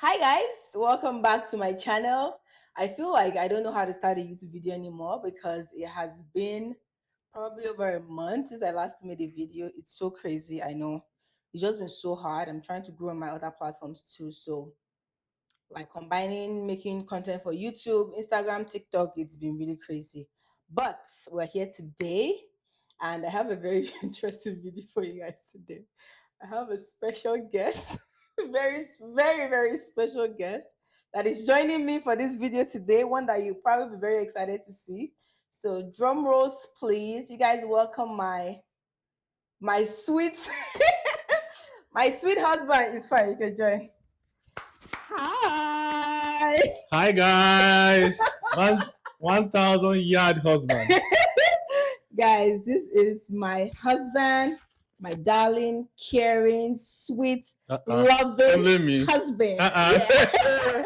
Hi guys, welcome back to my channel. I feel like I don't know how to start a YouTube video anymore because it has been probably over a month since I last made a video. It's so crazy, I know. It's just been so hard. I'm trying to grow on my other platforms too. So like combining making content for YouTube, Instagram, TikTok, it's been really crazy. But we're here today and I have a very interesting video for you guys today. I have a special guest, very special guest that is joining me for this video today. One that you'll probably be very excited to see. So drum rolls, please. You guys welcome my sweet my sweet husband. Is fine. You can join. Hi. Hi guys, 1,000 yard husband. Guys, this is my husband, my darling, caring, sweet, loving me. husband. Yeah.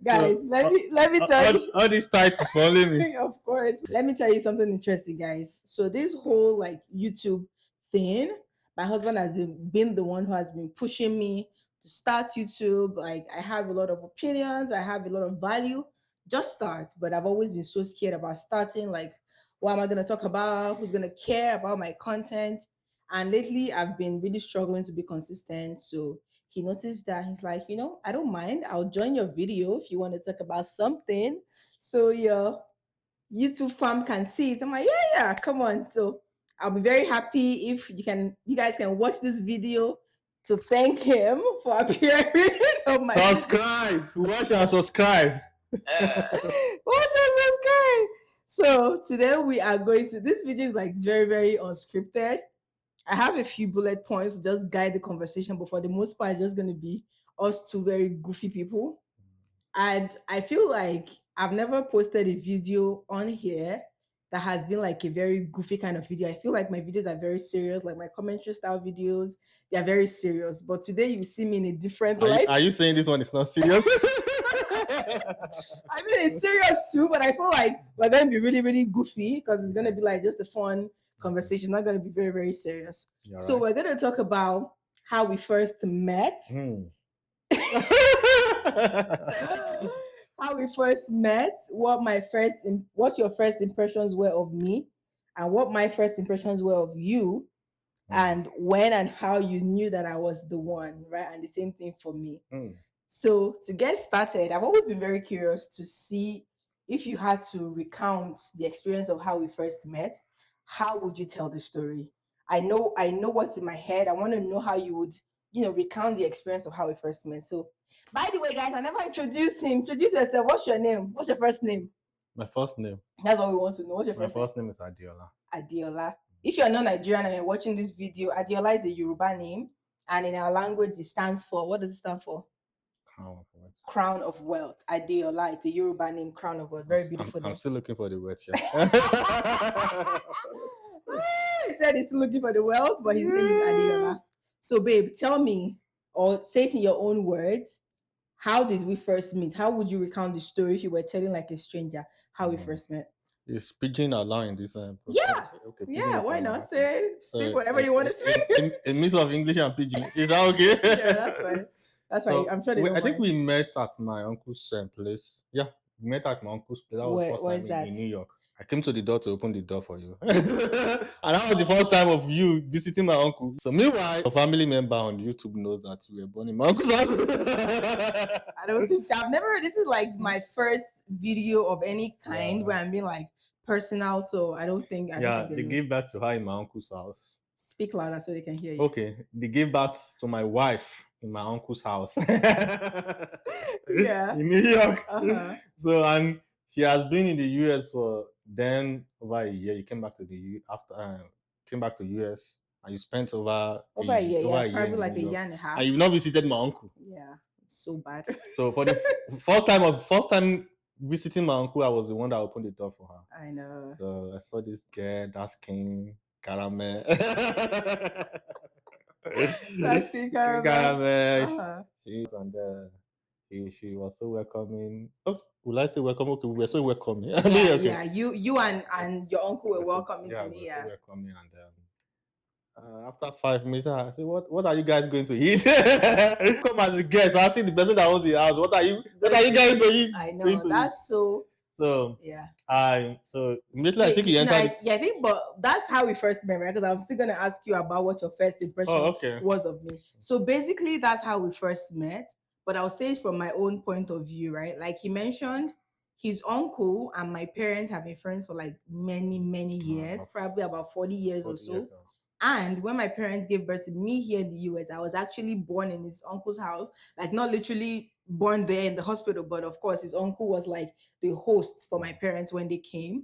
Guys, So, let me tell you. all these titles for only me. Of course. Let me tell you something interesting, guys. So this whole like YouTube thing, my husband has been the one who has been pushing me to start YouTube. Like I have a lot of opinions, I have a lot of value. Just start, but I've always been so scared about starting. Like, what am I gonna talk about? Who's gonna care about my content? And lately, I've been really struggling to be consistent. So he noticed that he's like, I don't mind. I'll join your video if you want to talk about something. So your YouTube fam can see it. I'm like, yeah, come on. So I'll be very happy if you guys can watch this video to thank him for appearing on my Subscribe, watch and subscribe. watch and subscribe. So today we are going to this video is like very unscripted. I have a few bullet points to just guide the conversation, but for the most part, it's just going to be us two very goofy people. And I feel like I've never posted a video on here that has been like a very goofy kind of video. I feel like my videos are very serious, like my commentary style videos, they are very serious. But today you see me in a different light. Are you saying this one is not serious? I mean, it's serious too, but I feel like we're going to be really goofy because it's going to be like just a fun conversation, not going to be very serious. So we're going to talk about how we first met. How we first met, what your first impressions were of me, and what my first impressions were of you, and when and how you knew that I was the one, right? And the same thing for me. So to get started, I've always been very curious to see if you had to recount the experience of how we first met, how would you tell the story? I know what's in my head. I want to know how you would, recount the experience of how we first met. So by the way, guys, I never introduced him. Introduce yourself. What's your name? What's your first name? My first name. That's what we want to know. What's your My first first name is Adiola. Adiola. If you're not Nigerian and you're watching this video, Adiola is a Yoruba name. And in our language, it stands for, what does it stand for? Crown of Wealth. Crown of Wealth. Adiola. It's a Yoruba name, Crown of Wealth. Very beautiful name. I'm still looking for the word here. He said he's still looking for the wealth, but his name is Adiola. So, babe, tell me, or say it in your own words, how did we first meet? How would you recount the story if you were telling like a stranger how we first met? Is speaking aloud in this Yeah. Okay, Yeah, why not? Speak whatever you want to say. A mix of English and Pidgin. Is that okay? Yeah, that's fine. That's So, fine. I'm sure they don't I think mind. we met at my uncle's place. Yeah, we met at my uncle's place. That was the Where first is time that? in New York. I came to the door to open the door for you. And that was the first time of you visiting my uncle. So meanwhile, a family member on YouTube knows that we were born in my uncle's house. I don't think so. I've never, this is like my first video of any kind where I'm being like personal. So I don't think, they gave birth to her in my uncle's house. Speak louder so they can hear you. Okay, they gave birth to my wife in my uncle's house. Yeah. In New York. Uh-huh. So, and she has been in the US for then over a year. You came back to came back to US and you spent over a year, probably like a year and a half. And you've not visited my uncle. Yeah, so bad. So for the first time visiting my uncle, I was the one that opened the door for her. I know. So I saw this girl, dark skin, caramel. Dark skin caramel. Uh-huh. She was so welcoming. Oh, would I say welcome? Okay, we were so welcoming. Yeah, yeah. You and your uncle were welcoming to me. So welcoming, and After 5 minutes, I say, what are you guys going to eat? Come as a guest. I see the person that owns the house. What are Going you to guys to eat. eat? I Going know. to eat? That's so So yeah. so immediately I think he entered. I think, but that's how we first met, right? Because I'm still gonna ask you about what your first Oh, impression okay. was of me. So basically, that's how we first met. But I'll say it from my own point of view, right? Like he mentioned, his uncle and my parents have been friends for like many, many years, About probably about 40 years or 40 years so. old. And when my parents gave birth to me here in the US, I was actually born in his uncle's house, like not literally born there in the hospital, but of course, his uncle was like the host for my parents when they came.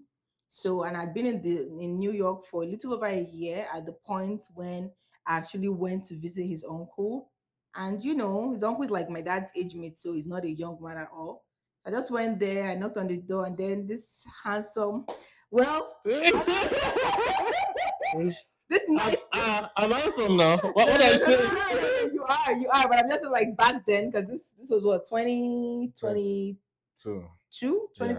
So, and I'd been in New York for a little over a year at the point when I actually went to visit his uncle. And his uncle is like my dad's age mate, so he's not a young man at all. I just went there, I knocked on the door, and then this handsome, well, this I'm, nice. I'm handsome now. No, What no, I no, no, say? no, no, no, you are. But I'm just saying, like back then, because this was what 22. 2022, Yeah.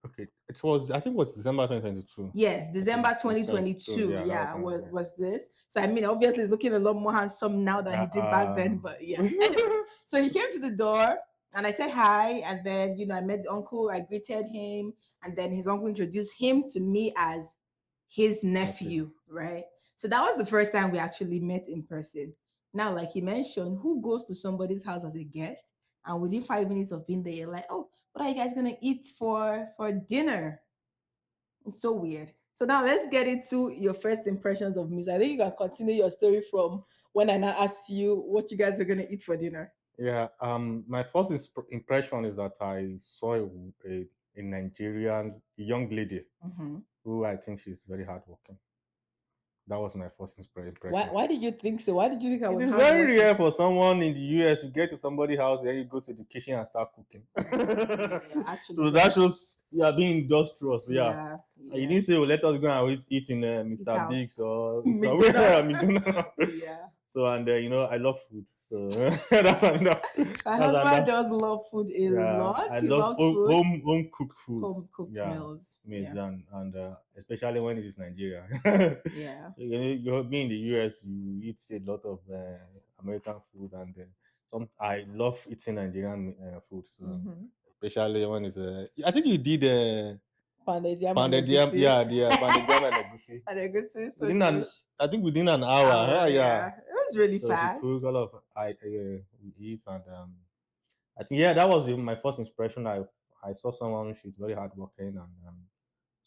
Okay. It was. I think it was December 2022. Yes, Okay. December It's 22. 2022. Yeah, that was Yeah, one. was this. So I mean, obviously he's looking a lot more handsome now than Yeah. he did back then. But yeah. Anyway, so he came to the door and I said hi. And then, I met the uncle, I greeted him, and then his uncle introduced him to me as his nephew, right? So that was the first time we actually met in person. Now, like he mentioned, who goes to somebody's house as a guest? And within 5 minutes of being there, you're like, oh, what are you guys gonna eat for dinner? It's so weird. So now let's get into your first impressions of music. I think you can continue your story from when I now asked you what you guys were gonna eat for dinner. Yeah. My first impression is that I saw a Nigerian young lady Mhm. who I think she's very hardworking. That was my first Why impression. why did you think so? Why did you think I It was is very hardworking? rare for someone in the US to get to somebody's house and you go to the kitchen and start cooking. Yeah, actually So that that's shows you are being industrious. Yeah. yeah, And you yeah. didn't say, well, let us go and eat in Eat Mr. out. Biggs or somewhere. McDonald's. I mean, Yeah. so, and I love food. So that's enough. My That's husband enough. does love food a Yeah. lot. I He love loves food. home cooked food. Home cooked Yeah. meals. Meals Yeah. and especially when it is Nigeria. Yeah. You being in the US, you eat a lot of American food, and I love eating Nigerian food. So Mm-hmm. especially when it's I think you did Pounded yam and pounded yam, egusi. yeah, the pounded yam and egusi And egusi is so within delish. I think within an hour. Oh Hour, yeah. yeah. It was really So she cook fast. all of we eat and I think yeah that was my first impression. I saw someone she's very hardworking and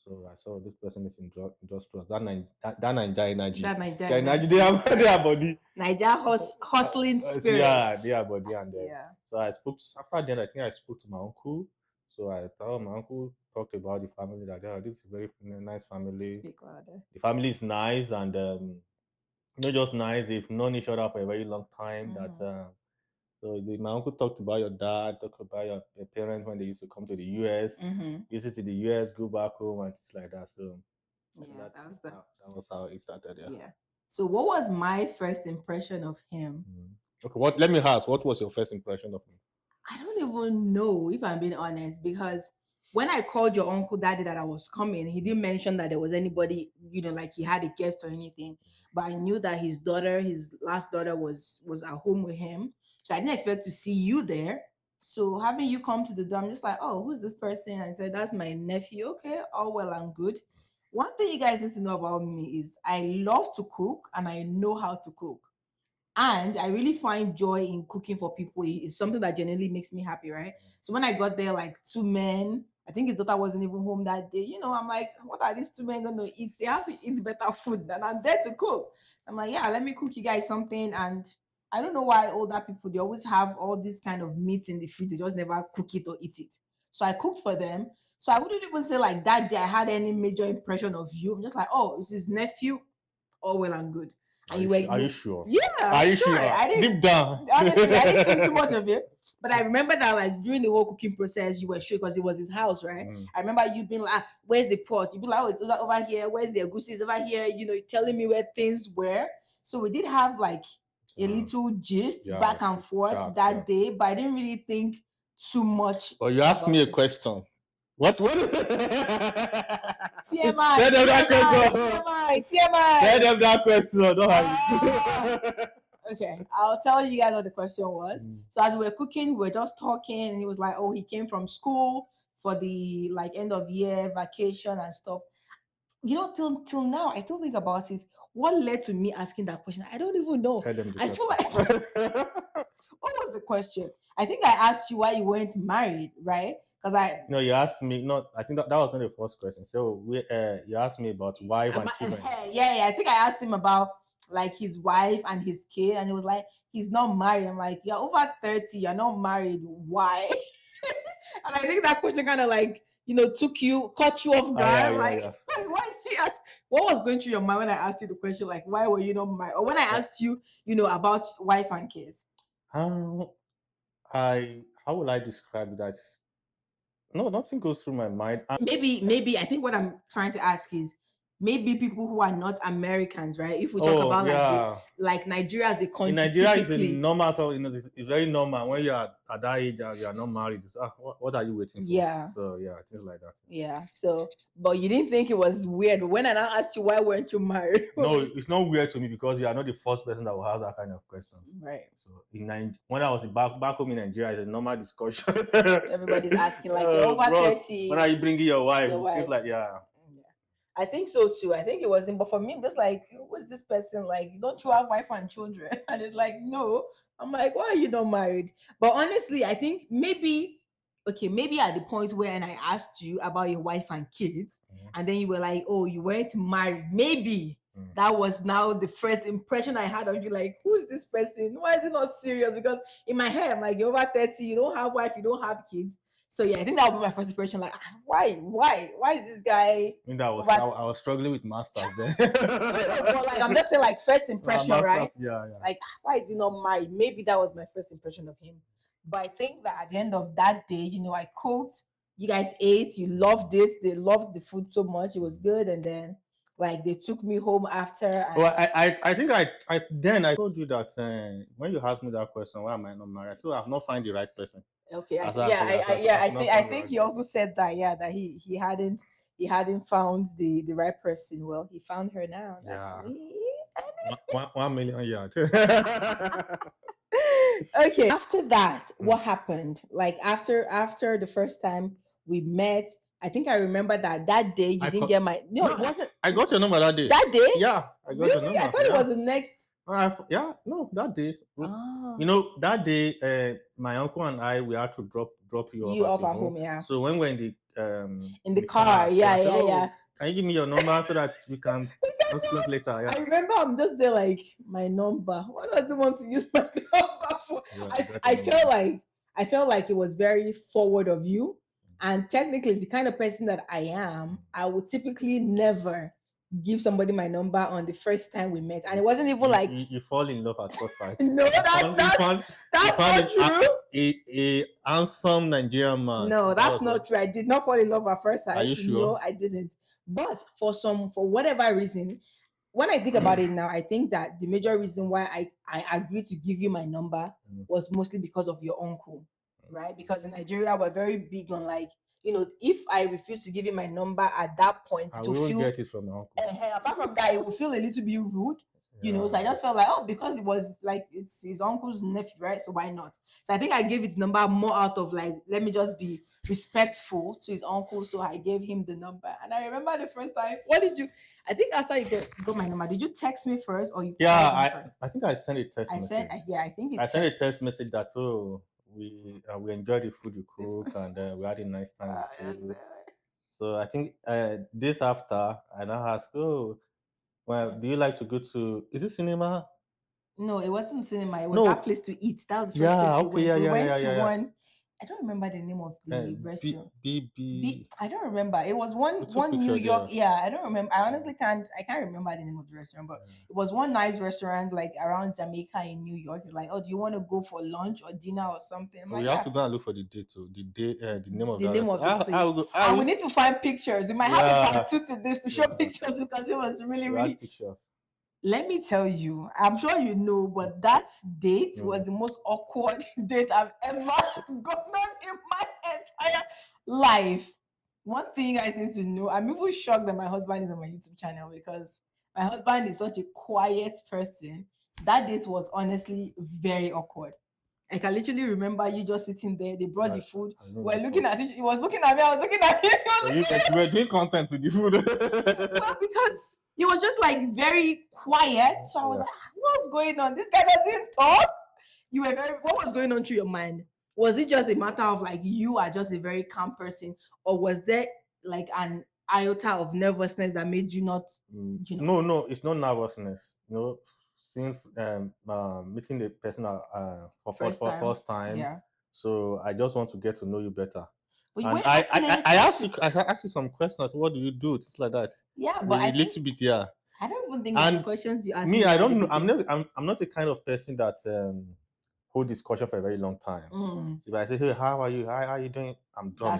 so I saw this person is industrious. That Niger energy. That Niger Their energy, they energy, have their yes. body. Niger hustling spirit. Yeah, their body and Yeah. so I spoke after then I think I spoke to my uncle. So I thought my uncle talked about the family that this is a very nice family. Speak louder. The family is nice and not just nice, they've known each other for a very long time. That Mm-hmm. my uncle talked about your dad, talked about your parents when they used to come to the US, Mm-hmm. visit to the US, go back home and things like that. So I think Yeah, that was the that was how it started. Yeah. yeah. So what was my first impression of him? Mm. Okay. What? Let me ask. What was your first impression of him? I don't even know if I'm being honest because when I called your uncle daddy that I was coming, he didn't mention that there was anybody, like he had a guest or anything. But I knew that his daughter, his last daughter, was at home with him. So I didn't expect to see you there. So having you come to the door, I'm just like, oh, who's this person? And I said, that's my nephew. Okay, all well and good. One thing you guys need to know about me is I love to cook and I know how to cook. And I really find joy in cooking for people. It's something that genuinely makes me happy, right? So when I got there, like two men, I think his daughter wasn't even home that day. I'm like, what are these two men gonna eat? They have to eat better food than I'm there to cook. I'm like, yeah, let me cook you guys something. And I don't know why older people they always have all this kind of meat in the fridge. They just never cook it or eat it. So I cooked for them. So I wouldn't even say like that day I had any major impression of you. I'm just like, oh, it's his nephew, all well and good. And you were Are you you sure? yeah, Are you sure. sure? I didn't Deep down. honestly I didn't think too much of it. But I remember that like during the whole cooking process, you were sure because it was his house, right? Mm. I remember you being like, where's the pot? You'd be like, oh, it's over here. Where's the goose? It's over here, telling me where things were. So we did have like a little gist Yeah. back and forth Sharp. Yeah. that day, but I didn't really think too much But you asked me about a it. question. What? What? TMI, Tell them that TMI, question. TMI, Tell TMI. them that question. Don't Ah, worry. okay, I'll tell you guys what the question was. Mm. So as we were cooking, we were just talking, and he was like, "Oh, he came from school for the like end of year vacation and stuff." Till now, I still think about it. What led to me asking that question? I don't even know. Tell them the I feel like question. what was the question? I think I asked you why you weren't married, right? Because I, No, you asked me. Not. I think that was not the first question. So you asked me about wife and children. yeah, I think I asked him about like his wife and his kid, and he was like, he's not married. I'm like, you're over 30, you're not married. Why? And I think that question kind of like, caught you off Ah, yeah, guard. yeah, Like, yeah. why is he ask? What was going through your mind when I asked you the question, like, why were you not married? Or when I Yeah. asked you, about wife and kids? How how will I describe that? No, nothing goes through my mind. Maybe I think what I'm trying to ask is maybe people who are not Americans, right? If we talk Oh about like yeah, Nigeria as a in country, Nigeria it's a typically, normal. So it's very normal when you are at that age and you are not married. It's, what are you waiting for? yeah, So yeah, things like that. yeah. So, but you didn't think it was weird when I now asked you why weren't you married? What No, were you- it's not weird to me because you are not the first person that will have that kind of questions. right. So when I was back home in Nigeria, it's a normal discussion. Everybody's asking like you're over Bros, when are 30, you bringing your wife? your Things wife. like yeah. Yeah. I think so too. I think it wasn't, but for me, I'm just like, who is this person? Like, don't you have wife and children? And it's like, no. I'm like, why are you not married? But honestly, I think maybe, okay, maybe at the point where and I asked you about your wife and kids, Mhm. and then you were like, oh, you weren't married. Maybe Mm. that was now the first impression I had of you. Like, who is this person? Why is it not serious? Because in my head, I'm like, you're over 30, you don't have wife, you don't have kids. So yeah, I think that would be my first impression. Like, why is this guy I mean, I was over? I was struggling with masters then. I know, but like I'm just saying, like first impression, Masters, right? yeah, yeah. Like, why is he not married? Maybe that was my first impression of him. But I think that at the end of that day, I cooked. You guys ate. You loved it. They loved the food so much. It was good, and then like they took me home after. Well, And I think I told you that when you asked me that question, why am I not married? So I've not found the right person. okay, As I said, yeah, I've not I found the think right he also person. said that, yeah, that he hadn't found the right person. Well, he found her now. That's Yeah, me. 1 million, yeah. Okay, after that, Mm. what happened? Like after the first time we met, I think I remember that day you I didn't call, get my, no, no, it wasn't I got your number that day. that day. Yeah, I got your Really? I number. thought it Yeah. was the next. Yeah, no, that day. Ah, You know, that day, my uncle and I we had to drop you off you at off your at home. home, yeah, So when we're in in the the car, car, yeah, yeah, I said, yeah, "Oh, yeah. can you give me your number so that we can We can talk talk. later?" I Yeah, remember I'm just there like my number. What does he want to use my number for? yeah, I I got your I number. felt like I felt like it was very forward of you. And technically, the kind of person that I am, I would typically never give somebody my number on the first time we met. And it wasn't even like, You fall in love at first sight. no, You that's found you that's found you that's found not true. a handsome Nigerian man. No, That that's was not it. true. I did not fall in love at first Are sight. you No, sure? I didn't. But for whatever reason, when I think about it now, I think that the major reason why I agreed to give you my number Mm. was mostly because of your uncle, right? Because in Nigeria, we're very big on like, if I refuse to give you my number at that point, I to will feel get it from my uncle. apart from that, it will feel a little bit rude. So I Yeah. just felt like, oh, because it was like it's his uncle's nephew, right? So why not? So I think I gave it the number more out of like, let me just be respectful to his uncle. So I gave him the number. And I remember the first time, what did you, I think after you got my number, did you text me first or you Yeah, called me first? I think I sent a text I said, message. yeah, I think I it sent a text. text message that we enjoyed the food you cook and we had a nice time with Yes, you. So I think days after I now asked, oh, well, do you like to go to? Is it cinema? no, it wasn't cinema. It was that No. place to eat. That was the first Yeah. place we Okay. went. Yeah. We Yeah. went Yeah. to Yeah. Yeah. one. I don't remember the name of the B restaurant. B B. I don't remember. It was We one took one New picture York. there. Yeah, I don't remember. I honestly can't. I can't remember the name of the restaurant, but it was one nice restaurant like around Jamaica in New York. It's like, oh, do you want to go for lunch or dinner or something? I'm We like, have yeah, to go and look for the date too. The name of the that name of the restaurant. I place. will go. And we need to find pictures. We might have a Yeah. part two to this to show Yeah. pictures because it was really, We had really. pictures. Let me tell you, I'm sure you know, but that date was Mm. the most awkward date I've ever gotten on in my entire life. One thing you guys need to know, I'm even shocked that my husband is on my YouTube channel because my husband is such a quiet person. That date was honestly very awkward. I can literally remember you just sitting there. They brought the That food. I know We're that looking talk. at it. He was looking at me. I was looking at him. He was So looking you were doing content with the food. well, because he was just like very quiet. So I was Yeah. like, "Ah, what's going on? This guy doesn't talk." You were very, what was going on through your mind? Was it just a matter of like you are just a very calm person, or was there like an iota of nervousness that made you not, No, no, it's not nervousness. Seeing meeting the person first for time? first time. Yeah. So I just want to get to know you better. But you And weren't asking any I asked you questions. some questions. What do you do? Things like that. Yeah, but With I a think little bit, yeah. I don't even think that the And questions you asked me me, I were at the don't know. beginning. I'm not the kind of person that hold discussion for a very long time. Mm, So if I say, hey, how are you? Hi, how are you doing? I'm done.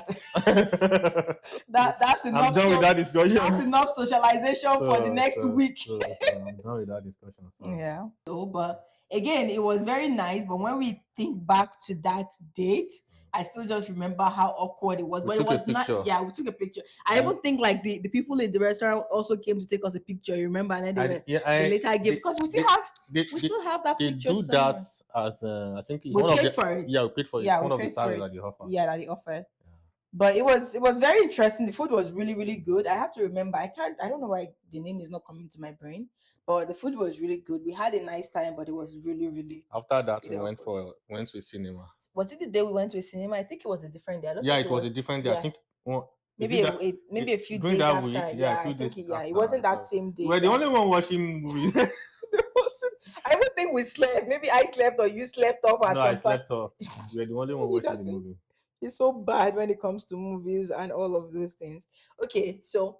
that's that's I'm enough. done with So that that's discussion. enough socialization for the next week. So I'm done with that discussion. So Yeah. So, but again, it was very nice. But when we think back to that date, I still just remember how awkward it was. we But it took a was not, picture. yeah, we took a picture. I And even think like the people in the restaurant also came to take us a picture, you remember? And then they later gave because they, we they, still have that they picture do that somewhere. as I think it's We one of paid the for it. yeah we paid for it. It's Yeah, we one of the paid for salaries it. that they offer. Yeah, that they offered. Yeah. But it was very interesting. The food was really, really good. I have to remember. I don't know why the name is not coming to my brain. But the food was really good. We had a nice time, but it was really, really, After that, we really awkward. went to cinema. Was it the day we went to a cinema? I think it was a different day. I don't Yeah, think it it was was. a different day. I Yeah, think is it maybe that maybe a few during days that after. week? Yeah, a Yeah, I few think days yeah, it after. wasn't that So same day we're the that. only one watching movie. There wasn't. I don't think we slept. Maybe I slept or you slept off No, at I some point. slept off. We're the only one He watching the doesn't. movie. He's so bad when it comes to movies and all of those things. Okay, so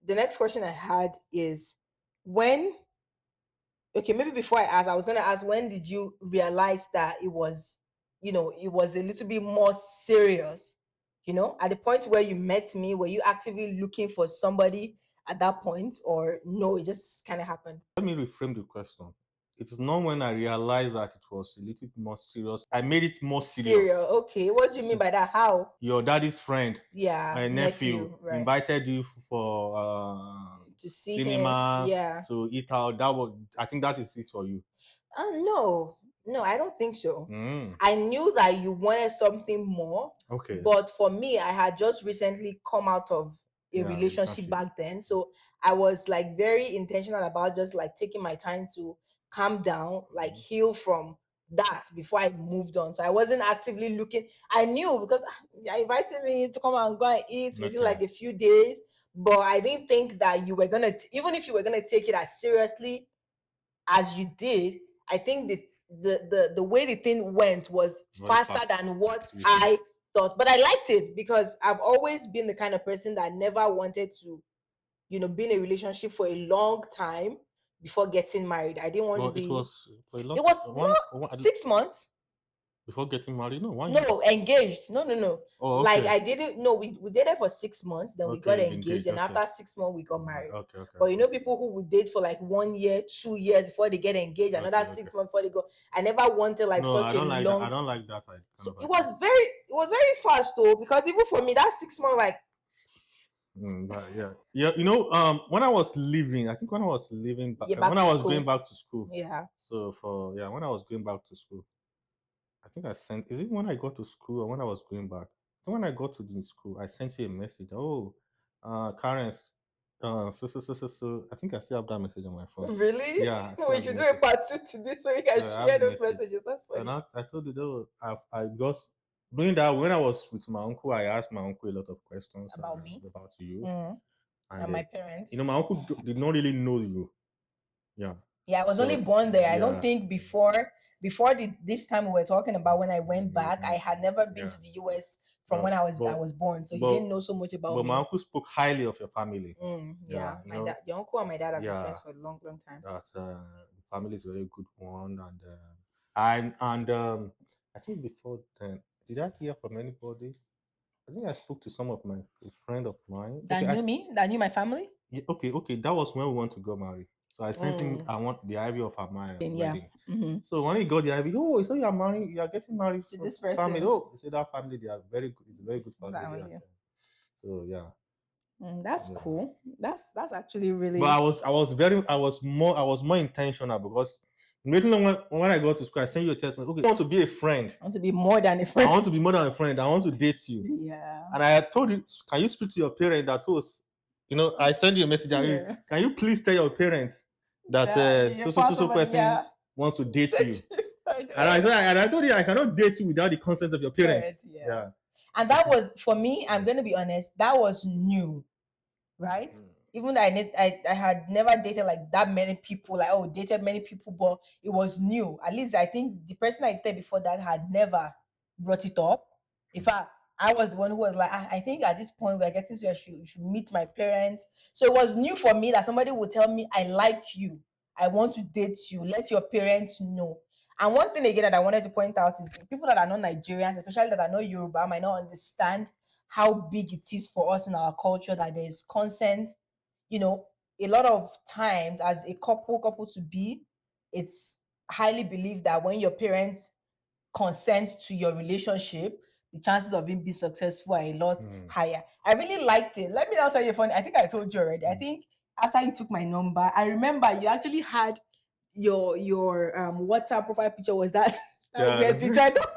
the next question I had is when okay, maybe before I ask, I was gonna ask when did you realize that it was, it was a little bit more serious? At the point where you met me, were you actively looking for somebody at that point, or no, it just kind of happened? Let me reframe the question. It is not when I realized that it was a little bit more serious. I made it more Serious. serious. Okay, what do you mean So by that? How? your daddy's friend, Yeah, my nephew, nephew, right? invited you for To see him. cinema Yeah. to eat out. That was, I think, that is it for you. No, no, I don't think so. Mm, I knew that you wanted something more, okay. but for me, I had just recently come out of a Yeah, relationship relationship. back then. So I was like very intentional about just like taking my time to calm down, like Mhm. heal from that before I moved on. So I wasn't actively looking. I knew because you invited me to come and go and eat within Okay. like a few days, but I didn't think that you were gonna, even if you were gonna take it as seriously as you did, I think the way the thing went was Very faster fast. than what You think? I thought. But I liked it because I've always been the kind of person that never wanted to, be in a relationship for a long time before getting married. I didn't want to Well, it be. was for a long It was no one 6 months. before getting married. No, 1 year. No, engaged. No, no, no. Oh, Like okay. I didn't know we dated for 6 months, then we got Okay, engaged, engaged. and Okay. after 6 months we got Right. married. Okay. Okay. But Okay. people who would date for like 1 year, 2 years before they get engaged, Okay. another Okay. 6 months before they go. I never wanted like No, I such a don't like that. I long. don't like that kind So of it idea. was very fast though, because even for me, that 6 months, like But yeah, yeah. When I was leaving, I think when I was leaving, you're when back I to was going school. back to school. Yeah. So when I was going back to school, I think I sent. Is it when I got to school or when I was going back? So when I got to the school, I sent you a message. Oh, Karen, so. I think I still have that message on my phone. Really? Yeah, I still We have the should do a message. part two to this so you So can I have share the those message. messages. That's So funny. now I told you though, I just doing that when I was with my uncle, I asked my uncle a lot of questions About me. about you, Mm. and And my parents. my uncle did not really know you. Yeah. Yeah, I was only So born there. I don't yeah, think before this time we were talking about when I went back, I had never been yeah. to the US from But when I but was born. So he but didn't know so much about but my me. uncle spoke highly of your family. Yeah, Yeah. My dad, the uncle and my dad have been yeah, friends for a long, long time. that the family is a very good one, and I think before then, did I hear from anybody? I think I spoke to some of my a friend of mine. That knew me, that knew my family. Okay, that was when we want to go marry. So I sent him. Mm. I want the ivy of my Yeah. wedding. Hmm. So when he got the ivy, oh, so you are married, you are getting married To for this family. person. Oh, he said that family they are very good. It's a very good family. That They one are. you. So yeah, That's yeah. cool. That's actually But really I was more intentional because immediately when I got to school, I sent you a text. Okay, I want to be a friend. I want to be more than a I friend. want to be more than a friend. I want to date you. Yeah. And I had told you, can you speak to your parent that was, I sent you a message. Yeah. Can you please tell your parents that That you found so somebody, person yeah. wants to date you? That you- I And I know. said, and I told you I cannot date you without the consent of your parents. Parent, yeah. Yeah. And that was for me, I'm gonna be honest, that was new, right? Mm. Even though I had never dated like that many people, like oh, dated many people, but it was new. At least I think the person I dated before that had never brought it up. In fact, I was the one who was like, I think at this point we're getting to you should meet my parents. So it was new for me that somebody would tell me, I like you, I want to date you, let your parents know. And one thing again that I wanted to point out is people that are not Nigerians, especially that are not Yoruba, might not understand how big it is for us in our culture that there is consent. You know, a lot of times as a couple to be, it's highly believed that when your parents consent to your relationship, the chances of it being successful are a lot Mm. higher. I really liked it. Let me now tell you a funny. I think I told you already. I think after you took my number, I remember you actually had your WhatsApp profile picture was that that Yeah. weird picture. I don't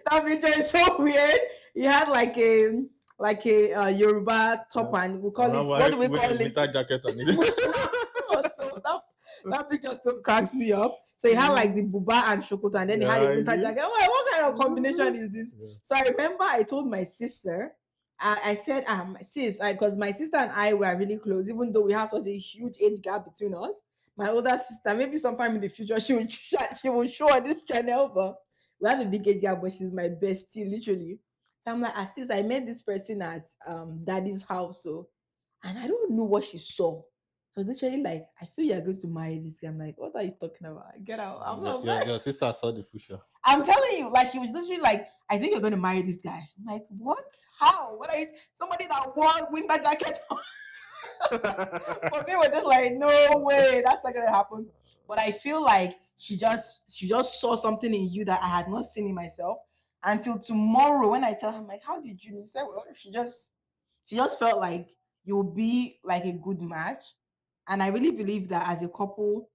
that picture is so weird. He had like a Yoruba top Yeah. and we I call it remember what do we wearing call a it? winter jacket on it. So that picture still cracks me up. So he had like the buba and shokoto and then he had Yeah, a I winter see. jacket. I'm like, what kind of combination is this? Yeah. So I remember I told my sister, I said, sis, because my sister and I were really close, even though we have such a huge age gap between us. My older sister, maybe sometime in the future, she will show on this channel, but we have a big age gap, but she's my bestie, literally. So I'm like, sis, I met this person at daddy's house, so and I don't know what she saw. She was literally like, I feel you're going to marry this guy. I'm like, what are you talking about? Get out. I'm not married. Your sister saw the future. I'm telling you, like she was literally like, I think you're going to marry this guy. I'm like, what? How? What are you? Somebody that wore winter jacket for me was just like, no way, that's not gonna happen. But I feel like she just saw something in you that I had not seen in myself until tomorrow when I tell her, I'm like, how did you know? She said, well, she just felt like you'll be like a good match. And I really believe that as a couple,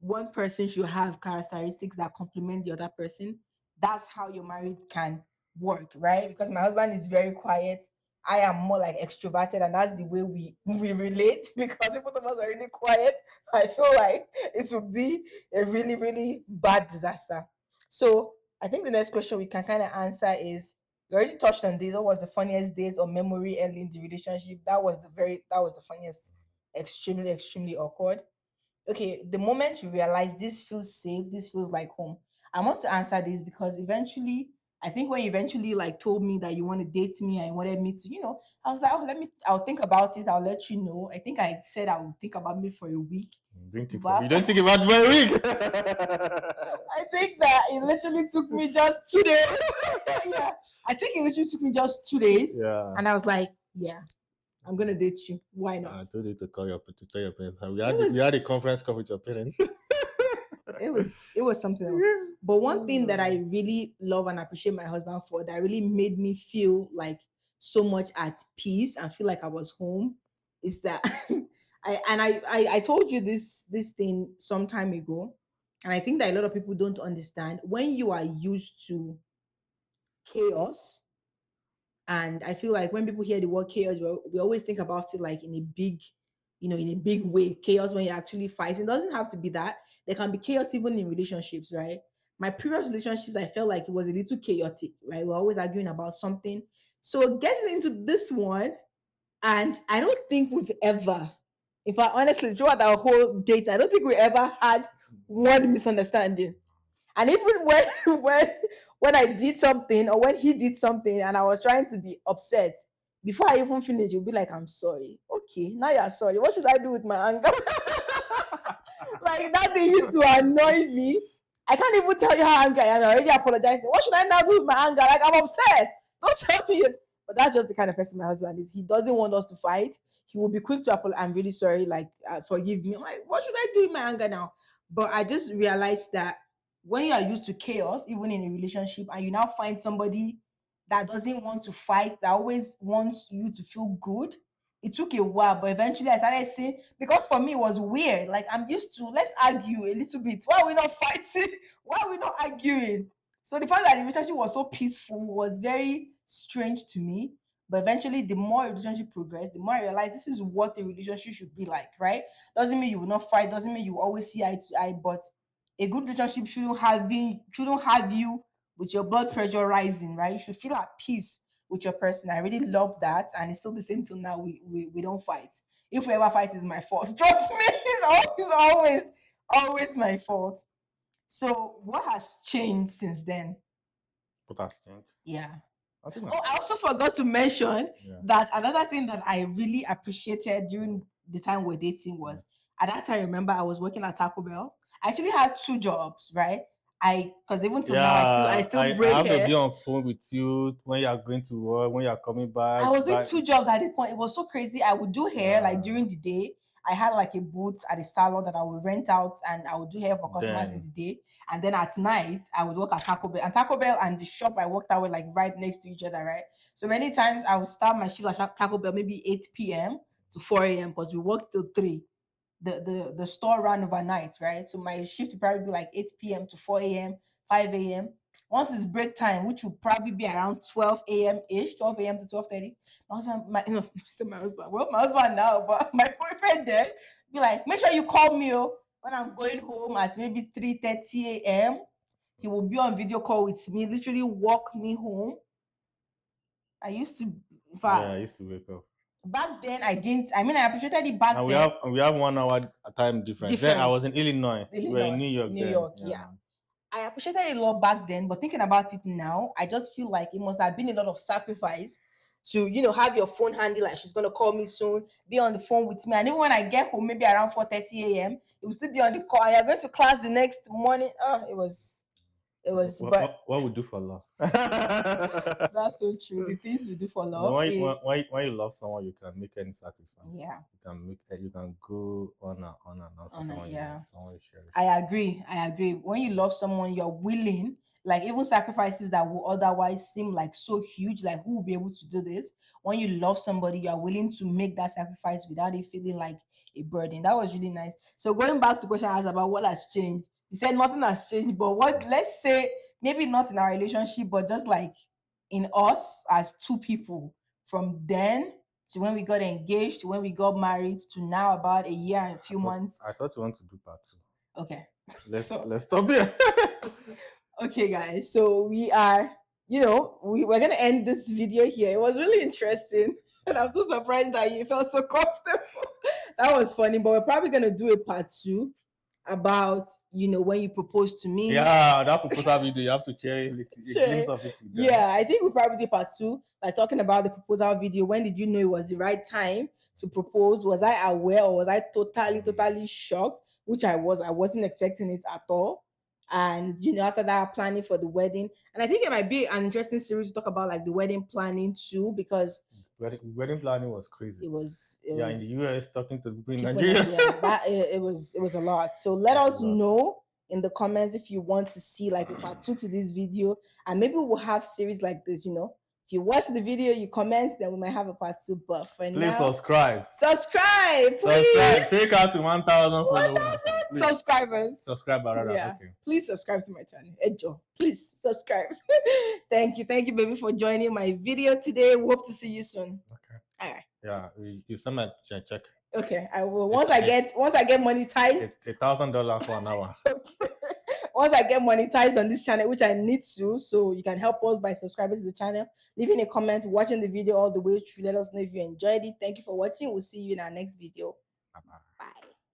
one person should have characteristics that complement the other person. That's how your marriage can work, right? Because my husband is very quiet. I am more like extroverted, and that's the way we relate. Because if both of us are really quiet, I feel like it would be a really, really bad disaster. So I think the next question we can kind of answer is you already touched on this. What was the funniest days or memory early in the relationship? That was the funniest, extremely, extremely awkward. Okay, the moment you realize this feels safe, this feels like home. I want to answer this because eventually, I think when you eventually like told me that you want to date me and you wanted me to, I was like, oh, I'll think about it. I'll let you know. I think I said I would think about me for a week. But You after, don't think about my week. I think that it literally took me just 2 days. Yeah, I think it literally took me just 2 days, Yeah. and I was like, yeah, I'm gonna date you. Why not? I told you to tell your parents. It We had a was conference call with your parents. it was something else. But one thing that I really love and appreciate my husband for that really made me feel like so much at peace and feel like I was home is that I told you this thing some time ago, and I think that a lot of people don't understand when you are used to chaos. And I feel like when people hear the word chaos, we always think about it like in a big way. Chaos when you're actually fighting. It doesn't have to be that. There can be chaos even in relationships, right? My previous relationships, I felt like it was a little chaotic, right? We're always arguing about something. So getting into this one, and I don't think we've ever, if I honestly throughout our whole date, I don't think we ever had one misunderstanding. And even when when I did something or when he did something and I was trying to be upset, before I even finish, you'll be like, I'm sorry. Okay, now you're sorry. What should I do with my anger? Like that thing used to annoy me. I can't even tell you how angry I am. I already apologizing. What should I now do with my anger? Like I'm upset. Don't tell me yes. But that's just the kind of person my husband is. He doesn't want us to fight. He will be quick to apologize. I'm really sorry. Like forgive me. I'm like, what should I do with my anger now? But I just realized that when you are used to chaos, even in a relationship, and you now find somebody that doesn't want to fight, that always wants you to feel good. It took a while, but eventually I started seeing, because for me it was weird. Like, I'm used to, let's argue a little bit. Why are we not fighting? Why are we not arguing? So the fact that the relationship was so peaceful was very strange to me. But eventually, the more a relationship progressed, the more I realized this is what a relationship should be like, right? Doesn't mean you will not fight, doesn't mean you will always see eye to eye, but a good relationship shouldn't have you with your blood pressure rising, right? You should feel at peace with your person. I really love that, and it's still the same till now. We don't fight. If we ever fight, it's my fault. Trust me, it's always my fault. So what has changed since then? What has changed? Yeah. I think Oh, I also forgot to mention yeah. that another thing that I really appreciated during the time we're dating was, at that time, remember, I was working at Taco Bell. I actually had two jobs, right? Because even till now, I Yeah, still I braid have to hair. be on phone with you when you are going to work, when you are coming I back. was doing Back. two jobs at this point. It was so crazy. I would do hair like Yeah. during the day. I had like a booth at a salon that I would rent out, and I would do hair for customers in Then the day. And then at night, I would work at Taco Bell. And Taco Bell and the shop I worked at were like right next to each other, right? So many times I would start my shift at Taco Bell maybe 8 p.m. to 4 a.m. because we worked till 3. The store ran overnight, right? So my shift would probably be like 8 p.m. to 4 a.m., 5 a.m. Once it's break time, which will probably be around 12 a.m. ish, 12 a.m. to 12:30. My husband, no, I said my husband. Well, my husband now, but my boyfriend then be like, make sure you call me when I'm going home at maybe 3:30 a.m. He will be on video call with me, literally walk me home. I used to, in yeah, I fact, used to wake up. back then I didn't. I mean, I appreciated it back then. And we have 1 hour time difference. Then I Difference, was in Illinois. You were in Illinois, New York New then. York, yeah. Yeah. I appreciated it a lot back then, but thinking about it now, I just feel like it must have been a lot of sacrifice to, have your phone handy, like she's gonna call me soon, be on the phone with me. And even when I get home, maybe around 4:30 a.m., it will still be on the call. You're going to class the next morning. Oh, it was, but What we do for love? that's so true. The things we do for But love, when you love someone, you can make any sacrifice. yeah, You can go on and on for on it, someone you love, yeah. someone you cherish. I agree. I agree. When you love someone, you're willing, like even sacrifices that will otherwise seem like so huge, like who will be able to do this? When you love somebody, you're willing to make that sacrifice without it feeling like a burden. That was really nice. So going back to the question I asked about what has changed, you said nothing has changed, but what, let's say, maybe not in our relationship, but just like in us as two people, from then to when we got engaged to when we got married to now about a year and a few months. I thought you want to do part two. Okay. Let's So let's stop here. okay, guys. So we are, we're gonna end this video here. It was really interesting, and I'm so surprised that you felt so comfortable. That was funny, but we're probably gonna do a part two about when you proposed to me. Yeah, that proposal video, you have to share a Sure. glimpse of it with them. Yeah, I think we'll probably do part two, like talking about the proposal video. When did you know it was the right time to propose? Was I aware, or was I totally shocked? Which I was. I wasn't expecting it at all. And after that, planning for the wedding. And I think it might be an interesting series to talk about like the wedding planning too, because Wedding planning was crazy. it was it Yeah, in the was US, talking to people in people in Nigeria. Nigeria. That it was a lot. So let It's a us lot. know in the comments if you want to see like a part two to this video, and maybe we'll have series like this. If you watch the video, you comment, then we might have a part two. But for Please now, subscribe. subscribe, please. Subscribe. Take out to 1,000 followers. 1,000 Please subscribers. subscribe, rather. Yeah. Okay. Please subscribe to my channel. Ejo, please subscribe. Thank you, baby, for joining my video today. We hope to see you soon. Okay. All right. Yeah, you send my check. Okay, I will. Once I get monetized. $1,000 for an hour. Okay. Once I get monetized on this channel, which I need to, so you can help us by subscribing to the channel, leaving a comment, watching the video all the way through. Let us know if you enjoyed it. Thank you for watching. We'll see you in our next video. Bye-bye. Bye.